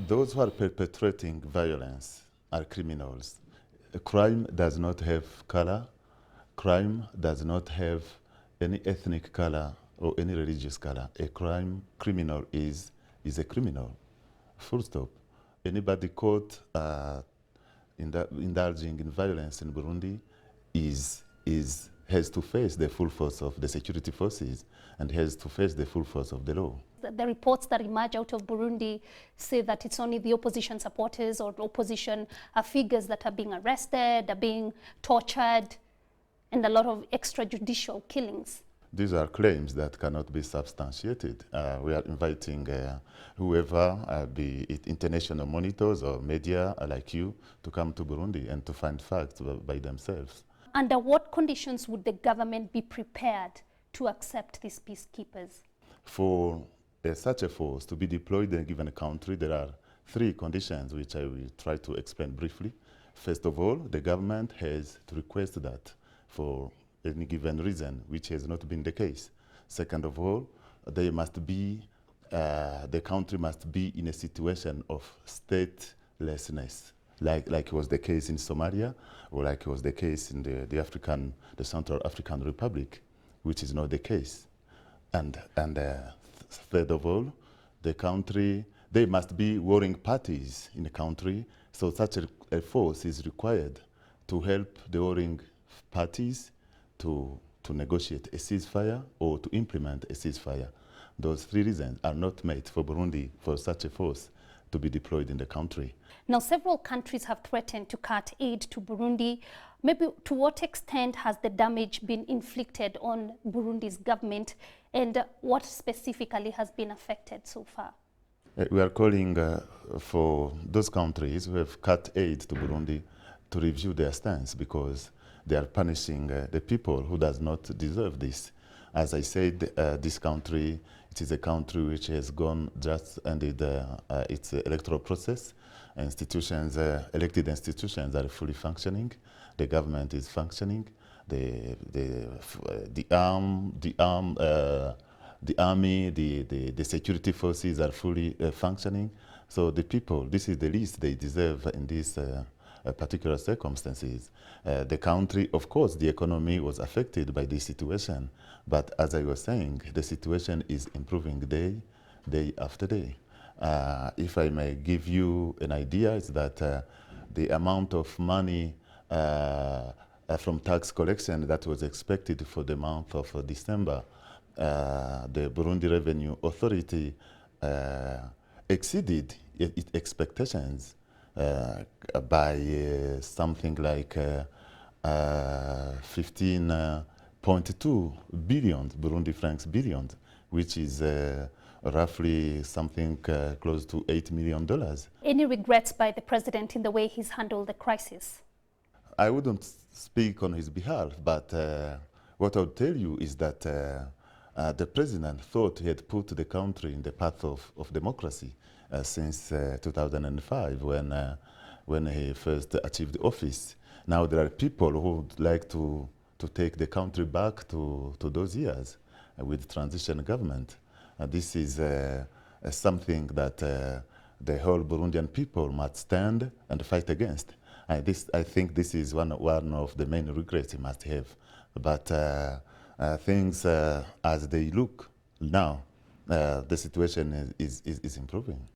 Those who are perpetrating violence are criminals. A crime does not have color. Crime does not have any ethnic color or any religious color. A criminal is a criminal. Full stop. Anybody caught indulging in violence in Burundi has to face the full force of the security forces and has to face the full force of the law. The reports that emerge out of Burundi say that it's only the opposition supporters or opposition figures that are being arrested, are being tortured, and a lot of extrajudicial killings. These are claims that cannot be substantiated. We are inviting whoever, be it international monitors or media like you, to come to Burundi and to find facts by themselves. Under what conditions would the government be prepared to accept these peacekeepers? For such a force to be deployed in a given country, there are 3 conditions which I will try to explain briefly. First of all, the government has to request that for any given reason, which has not been the case. Second of all, they must be, the country must be in a situation of statelessness, like was the case in Somalia, or like was the case in the Central African Republic, which is not the case. And third of all, the country, they must be warring parties in the country, so such a force is required to help the warring parties to negotiate a ceasefire or to implement a ceasefire. Those 3 reasons are not met for Burundi for such a force to be deployed in the country. Now, several countries have threatened to cut aid to Burundi. Maybe to what extent has the damage been inflicted on Burundi's government, and what specifically has been affected so far? We are calling for those countries who have cut aid to Burundi to review their stance, because they are punishing the people who does not deserve this. As I said, this country, it is a country which has gone just ended its electoral process. Institutions, elected institutions are fully functioning. The government is functioning. The army, the security forces are fully functioning. So the people, this is the least they deserve in this particular circumstances. The country, of course, the economy was affected by this situation, but as I was saying, the situation is improving day after day. If I may give you an idea, is that the amount of money from tax collection that was expected for the month of December, the Burundi Revenue Authority exceeded its expectations by something like 15.2 billion Burundi francs billions, which is roughly something close to $8 million. Any regrets by the president in the way he's handled the crisis? I wouldn't speak on his behalf, but what I would tell you is that the president thought he had put the country in the path of democracy since 2005, when he first achieved office. Now there are people who would like to take the country back to those years with transition government. This is something that the whole Burundian people must stand and fight against. I think this is one of the main regrets he must have. But things as they look now, the situation is improving.